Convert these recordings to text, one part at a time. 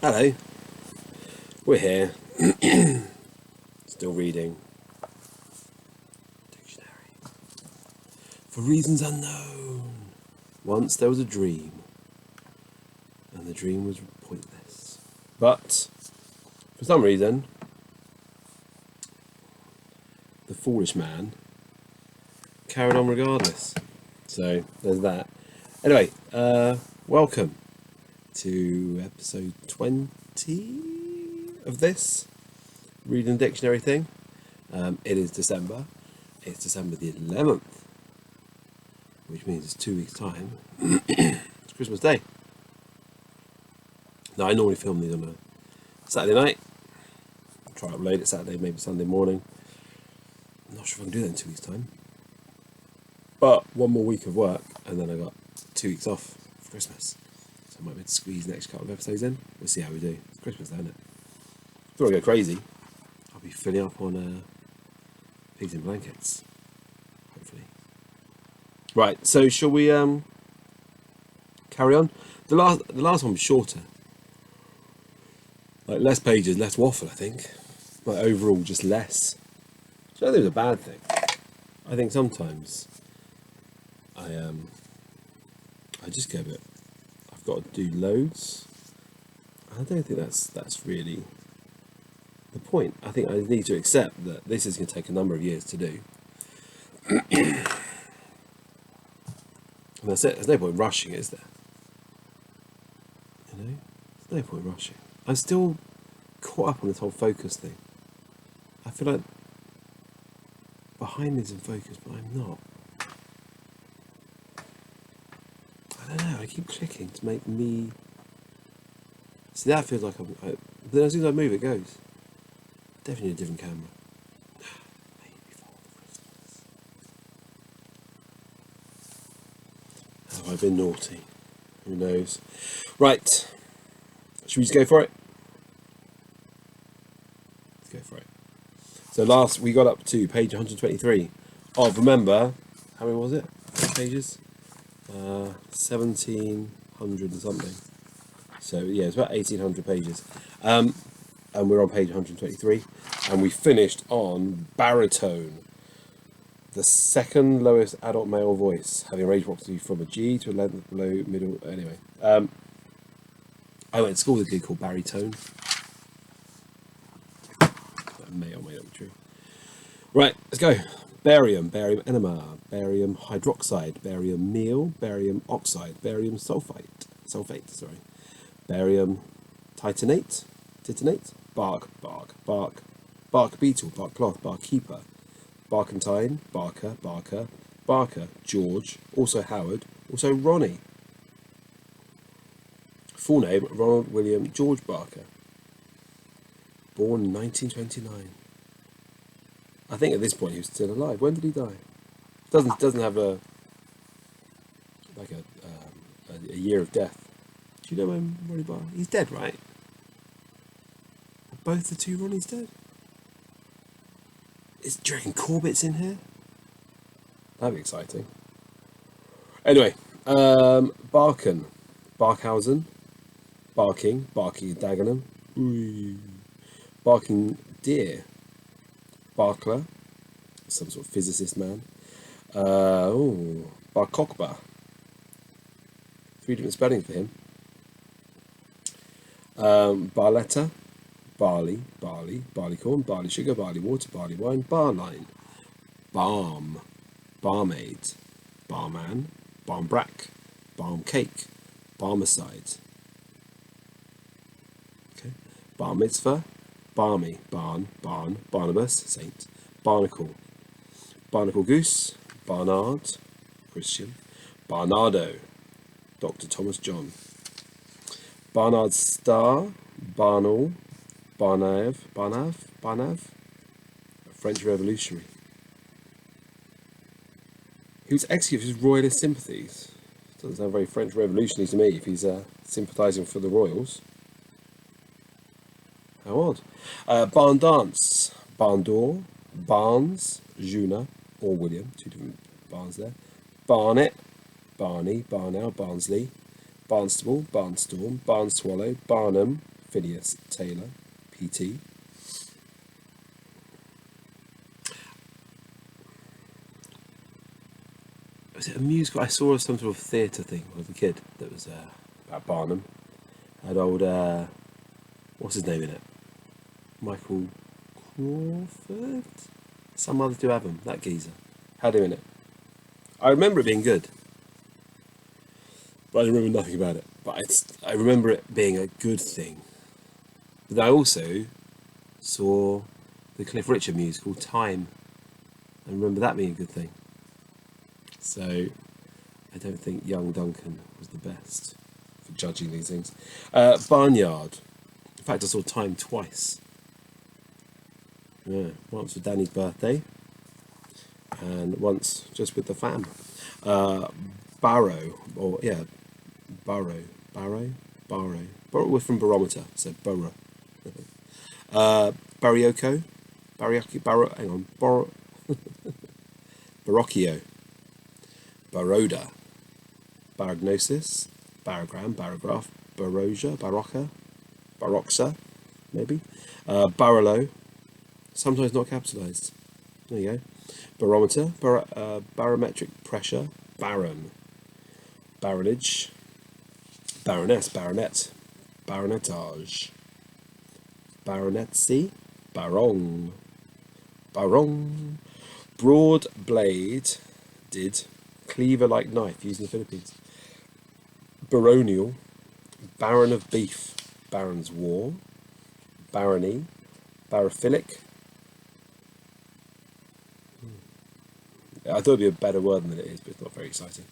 Hello, we're here, still reading dictionary. For reasons unknown, once there was a dream, and the dream was pointless. But, for some reason, the foolish man carried on regardless. So, there's that. Anyway, welcome to episode 20 of this reading dictionary thing. It is December. It's December the 11th, which means it's 2 weeks' time. It's Christmas Day. Now, I normally film these on a Saturday night. I'll try to upload it Saturday, maybe Sunday morning. I'm not sure if I can do that in 2 weeks' time. But one more week of work, and then I got 2 weeks off for Christmas. So I might be able to squeeze the next couple of episodes in. We'll see how we do. It's Christmas, isn't it? Before I go crazy, I'll be filling up on pigs in blankets, hopefully. Right, so shall we carry on? The last one was shorter. Like less pages, less waffle, I think. Like overall, just less. So I don't think it's a bad thing. I think sometimes I just go a bit. I've got to do loads. I don't think that's really the point. I think I need to accept that this is going to take a number of years to do. And that's it. There's no point rushing, is there? You know, there's no point rushing. I'm still caught up on this whole focus thing. I feel like behind me is in focus, but I'm not. I don't know. I keep clicking to make me. See, that feels like then as soon as I move, it goes. Definitely a different camera. Maybe before Christmas. Have I been naughty? Who knows? Right. Should we just go for it? Let's go for it. So last we got up to page 123 of, remember, how many was it? Pages? 1700 and something. So yeah, it's about 1800 pages. And we're on page 123. And we finished on baritone, the second lowest adult male voice, having a range approximately from a G to a length below middle. Anyway, I went to school with a kid called baritone. That may or may not be true. Right, let's go. Barium, barium enema, barium hydroxide, barium meal, barium oxide, barium sulfate, barium titanate, bark beetle, bark cloth, bark keeper, barkentine, Barker, George, also Howard, also Ronnie. Full name, Ronald William George Barker. Born in 1929. I think at this point he was still alive. When did he die? Doesn't have a year of death. Do you know when Ronnie Barker? He's dead, right? Are both the two Ronnies dead? Do you reckon Corbett's in here? That'd be exciting. Anyway, Barkhausen, barking and Dagenham, barking deer, Barkler, some sort of physicist man. Barkokba. 3 different spellings for him. Barletta, barley corn, barley sugar, barley water, barley wine, barline, balm, barmaid, barman, barmbrack, balm cake, barmicide. Okay, bar mitzvah, barmy, barn, Barnabas, saint, barnacle, barnacle goose, Barnard, Christian, Barnardo, Dr. Thomas John, Barnard Star, Barnall, Barnav, a French revolutionary. He was executed for his royalist sympathies. Doesn't sound very French revolutionary to me if he's sympathising for the royals. How odd. Barn dance, barn door, Barnes, Juna, or William, 2 different barns there. Barnet, Barney, Barnow, Barnsley, Barnstable, Barnstorm, Barnswallow, Barnum, Phineas Taylor, PT. Was it a musical? I saw some sort of theatre thing when I was a kid that was about Barnum. Had old, what's his name in it? Michael Crawford? Some others do have him, that geezer. Had him in it. I remember it being good, but I remember nothing about it. But I remember it being a good thing. But I also saw the Cliff Richard musical, Time. I remember that being a good thing. So I don't think young Duncan was the best for judging these things. Barnyard. In fact, I saw Time twice. Yeah, once for Danny's birthday, and once just with the fam. Barrow, or yeah, Barrow. We're from Barometer, so Borough. Barioco, hang on, Barocchio, Baroda, Baragnosis, Barogram, Barograph, Baroja, Barocca, Baroxa, maybe, Barolo, sometimes not capitalised. There you go. Barometer, barometric pressure, baron, baronage, baroness, baronet, baronetage, baronetcy, barong, broad blade, cleaver like knife used in the Philippines, baronial, baron of beef, baron's war, barony, barophilic. I thought it'd be a better word than it is, but it's not very exciting.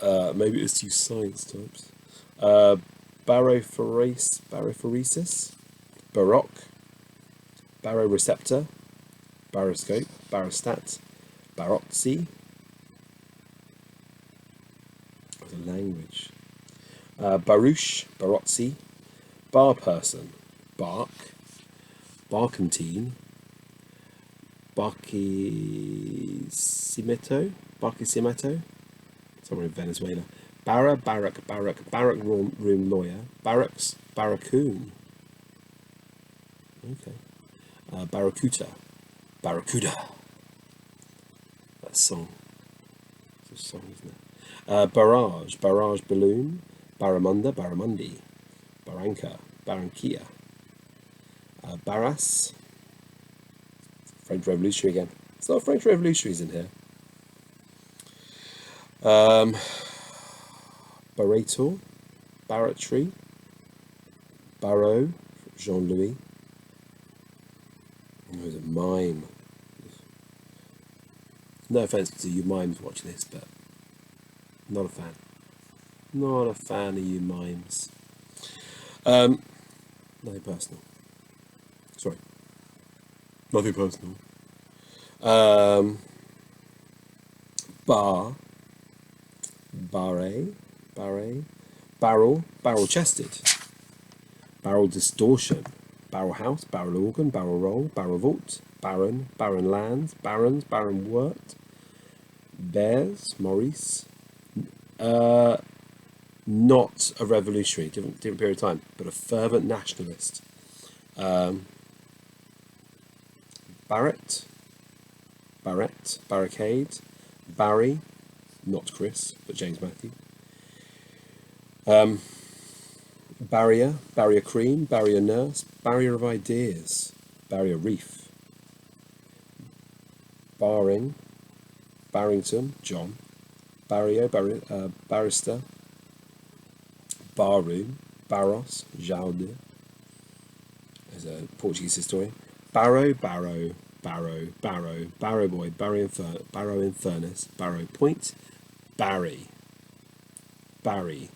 Maybe it's too science types. Barophoresis, baroque, baroreceptor, baroscope, barostat, barotzi. That's a language. Barouche, barotzi, bar person, bark, barkentine, Barquisimeto, somewhere in Venezuela. Barrack room lawyer, barracks, barracoon. Okay. Barracuda. That's a song. It's a song, isn't it? Barrage balloon, barramundi, barranca, barranquilla. Barras, French Revolutionary again. It's not French Revolutionaries in here. Barreto, Barratry, Barrow, Jean-Louis. It was a mime. No offence to you mimes watching this, but not a fan. Not a fan of you mimes. Nothing personal. Sorry. Nothing personal. Barrel chested, barrel distortion, barrel house, barrel organ, barrel roll, barrel vault, baron, barren lands, barons, baron wort, bears, Maurice. Not a revolutionary, different period of time, but a fervent nationalist. Barrett, barricade, Barry, not Chris, but James Matthew. Barrier cream, barrier nurse, barrier of ideas, barrier reef. Barring, Barrington, John. Barrio, barrister. Barroom, Barros, Jalde, as a Portuguese historian. Barrow boy, barrow in furnace, barrow point, Barry,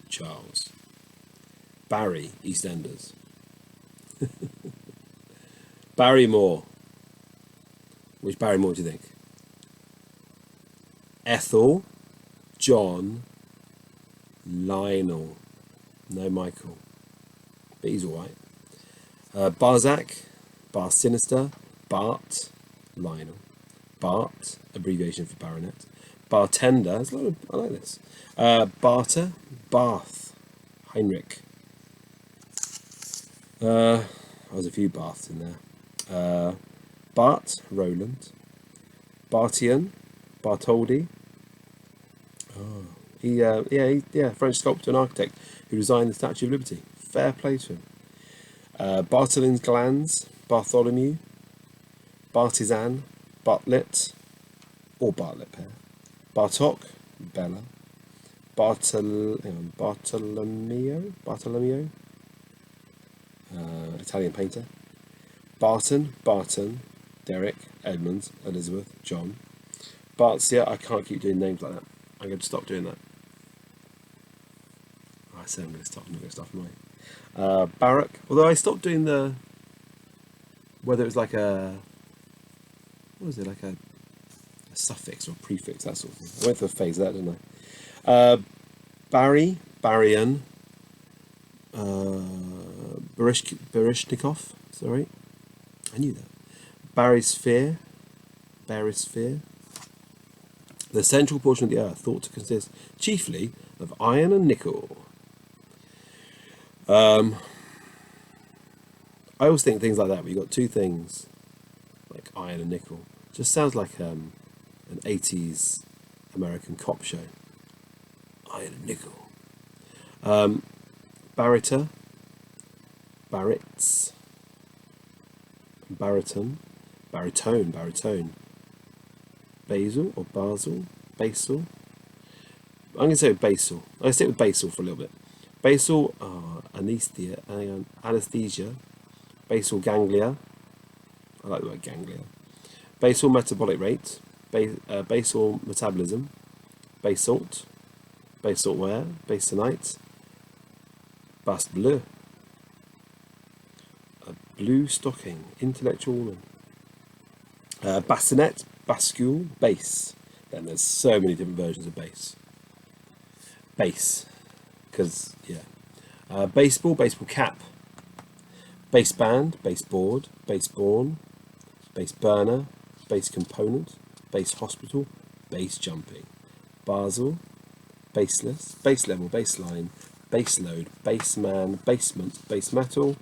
Charles, Barry, EastEnders. Barrymore. Which Barrymore do you think? Ethel, John, Lionel. No Michael, but he's alright. Barzac, Bar Sinister, Bart, Lionel. Bart, abbreviation for baronet. Bartender, I like this. Barter, Bath, Heinrich. There's a few Baths in there. Bart, Roland. Bartion, Bartholdi. French sculptor and architect who designed the Statue of Liberty. Fair play to him. Bartholin's Glands, Bartholomew, Bartizan, Bartlett, or Bartlett pair. Bartok, Bella. Bartolomeo, Italian painter. Barton, Derek, Edmund, Elizabeth, John. I can't keep doing names like that. I'm going to stop doing that. I said I'm going to stop. I'm not going to stop, am I? Barak. Although I stopped doing whether it was like a suffix or prefix, that sort of thing. I went for a phase of that, didn't I? Barium, Barishnikov. Sorry, I knew that. Barisphere. The central portion of the Earth thought to consist chiefly of iron and nickel. I always think things like that, where you've got two things, like iron and nickel. Just sounds like an 80s American cop show. Iron and nickel. Baritone, Basil or Basel, Basal. I'm going to say Basal. I'm going to stick with Basal for a little bit. Basal, anesthesia. Basal ganglia. I like the word ganglia. Basal metabolic rate. Basal metabolism. Basalt. Basalt ware. Basanite. Bast bleu. A blue stocking. Intellectual woman. Bassinet. Bascule. Bass. Then there's so many different versions of bass. Bass. Because, yeah. Baseball cap. Bass band, bass board, bass born, bass burner, bass component, bass hospital, bass jumping. Basel, baseless, base level, baseline, base load, base man, basement, base metal,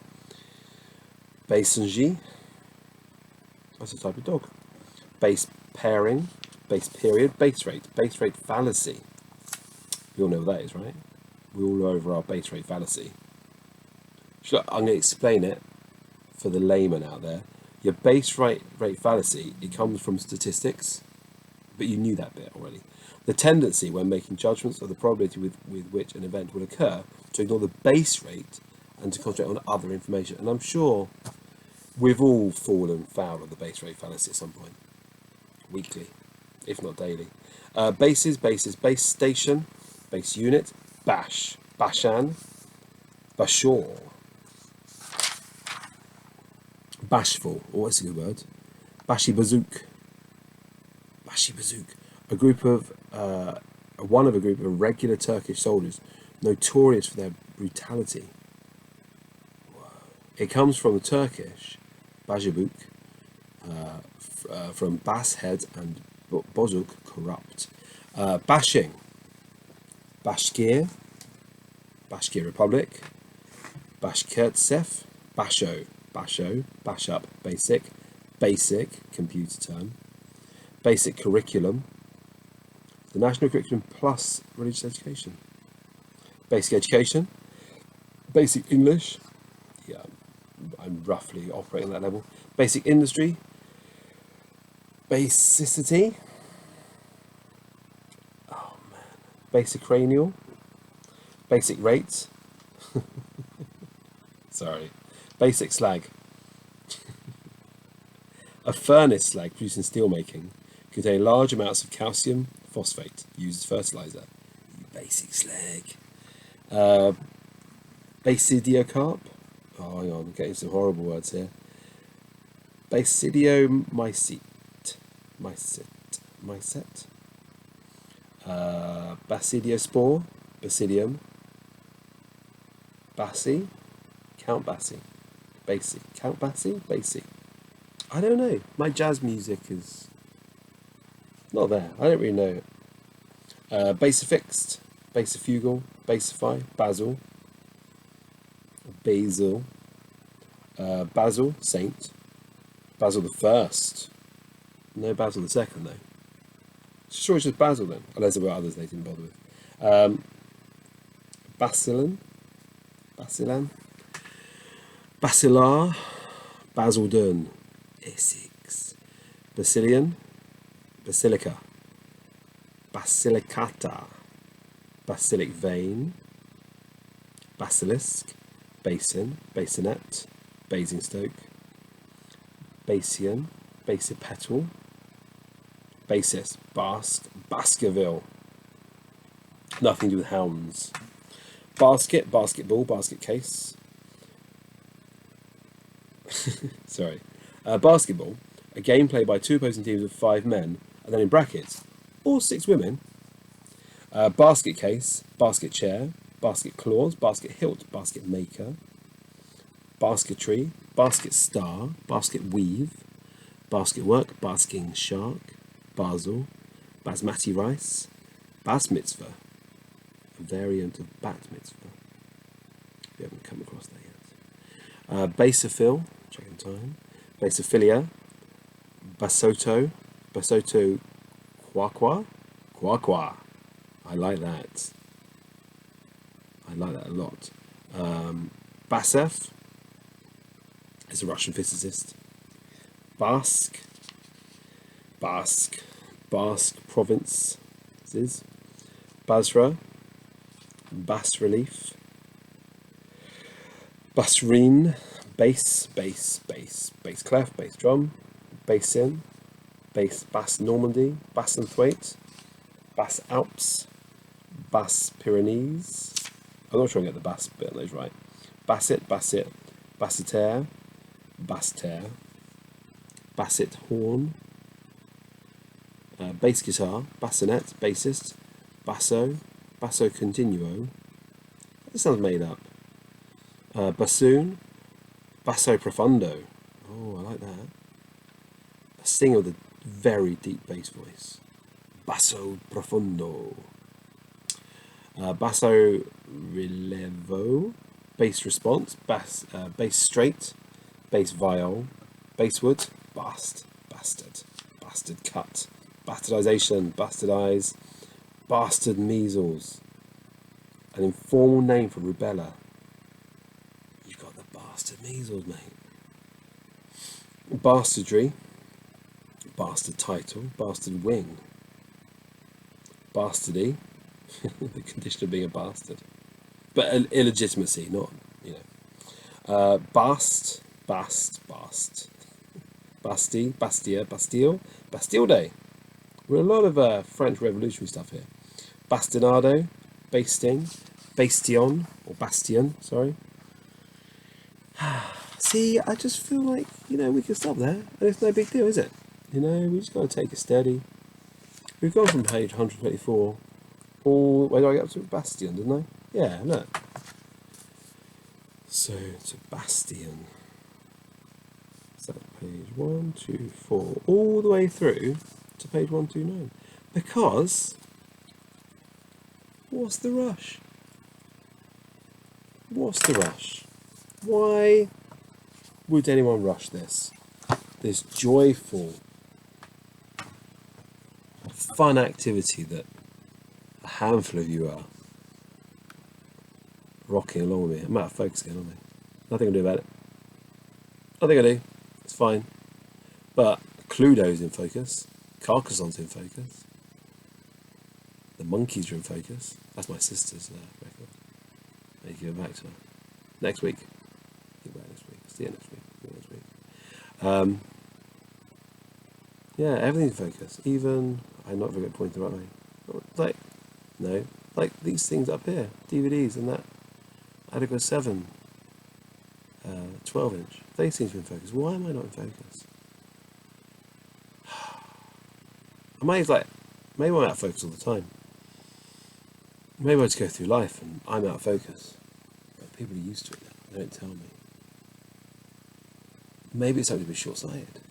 basenji. That's a type of dog. Base pairing, base period, base rate fallacy. We all know what that is, right? We all know over our base rate fallacy. I'm going to explain it for the layman out there. Your base rate fallacy, it comes from statistics, but you knew that bit already. The tendency when making judgments of the probability with which an event will occur to ignore the base rate and to concentrate on other information. And I'm sure we've all fallen foul of the base rate fallacy at some point. Weekly, if not daily. Bases, base station, base unit, bash, bashan, bashor. Bashful, that's a good word. Bashi Bazook. One of a group of regular Turkish soldiers, notorious for their brutality. It comes from the Turkish Bajabuk, from Bas head and Bozuk, corrupt. Bashing. Bashkir Republic. Bashkirtsev. Basho, bash up, basic, computer term, basic curriculum, the national curriculum plus religious education, basic education, basic English, yeah, I'm roughly operating at that level, basic industry, basicity, oh man, basic cranial, basic rates, sorry. Basic slag. A furnace slag produced in steel making contain large amounts of calcium phosphate used as fertilizer. Basic slag. Basidiocarp. Oh, hang on, I'm getting some horrible words here. Basidiomycete. Mycet. Basidiospore. Basidium. Bassi. Count Bassi. Basic. Count Bassi? Basic. I don't know. My jazz music is not there. I don't really know it. Basifixed, basifugal, basify, basil, Basil, Saint. Basil the First. No Basil the Second, though. Sure, it's just Basil then. Unless there were others they didn't bother with. Basilan. Basilar. Basildon. Essex. Basilica. Basilicata. Basilic vein. Basilisk. Basin. Bassinet. Basingstoke. Bastion. Basipetal. Basis. Baskerville. Nothing to do with hounds. Basket. Basketball. Basket case. Sorry. Basketball. A game played by 2 opposing teams of 5 men, and then in brackets, or 6 women. Basket case. Basket chair. Basket clause. Basket hilt. Basket maker. Basketry. Basket star. Basket weave. Basket work. Basking shark. Basel. Basmati rice. Bas mitzvah. A variant of bat mitzvah. We haven't come across that yet. Basophil. Checking time. Basophilia. Basoto. Basoto Quaqua. Quaqua. I like that. I like that a lot. Basef is a Russian physicist. Basque province is. Basra. Bas relief. Basrine. Bass clef. Bass drum. Basin. Bass Normandy. Bassenthwaite. Bass Alps. Bass Pyrenees. I'm not sure I get the Bass bit of those right. Basset. Basseterre. Basseterre. Basset horn. Bass guitar. Bassinet. Bassist. Basso. Basso continuo. This sounds made up. Bassoon. Basso profundo. Oh, I like that. A singer with a very deep bass voice. Basso profundo. Basso rilevo. Bass response. Bass straight. Bass viol. Basswood. Bastard. Bastard cut. Bastardization. Bastardize. Bastard measles. An informal name for rubella. You've got the bastard measles, mate. Bastardry. Bastard title. Bastard wing. Bastardy. The condition of being a bastard. But illegitimacy, not, Bast. Bastille. Bastille Day. We're a lot of French revolutionary stuff here. Bastinado. Basting. Bastion. Or Bastion, sorry. See, I just feel like, we can stop there. And it's no big deal, is it? We just got to take it steady. We've gone from page 124 all... Where do I get up to? Bastion, didn't I? Yeah, look. So, to Bastion. So, page 1, 2, 4, all the way through to page 129. Because... What's the rush? What's the rush? Why would anyone rush this? This joyful, fun activity that a handful of you are rocking along with me. I'm out of focus again, aren't I? Nothing I can do about it. Nothing I do. It's fine. But Cluedo's in focus. Carcassonne's in focus. The Monkeys are in focus. That's my sister's record. I need to give it back to her. Next week. Think about it next week. See you next week. Yeah, everything's in focus. Even, I'm not very good pointing the right way. Like these things up here. DVDs and that. Adigo 7. 12 inch. They seem to be in focus. Why am I not in focus? Maybe I'm out of focus all the time. Maybe I just go through life and I'm out of focus. But people are used to it now. They don't tell me. Maybe it's something to be short-sighted.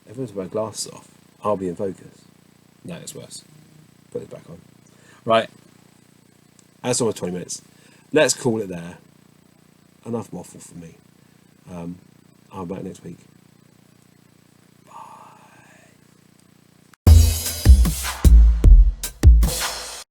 Everyone's got my glasses off. I'll be in focus. No, it's worse. Put it back on. Right. That's almost 20 minutes. Let's call it there. Enough waffle for me. I'm back next week.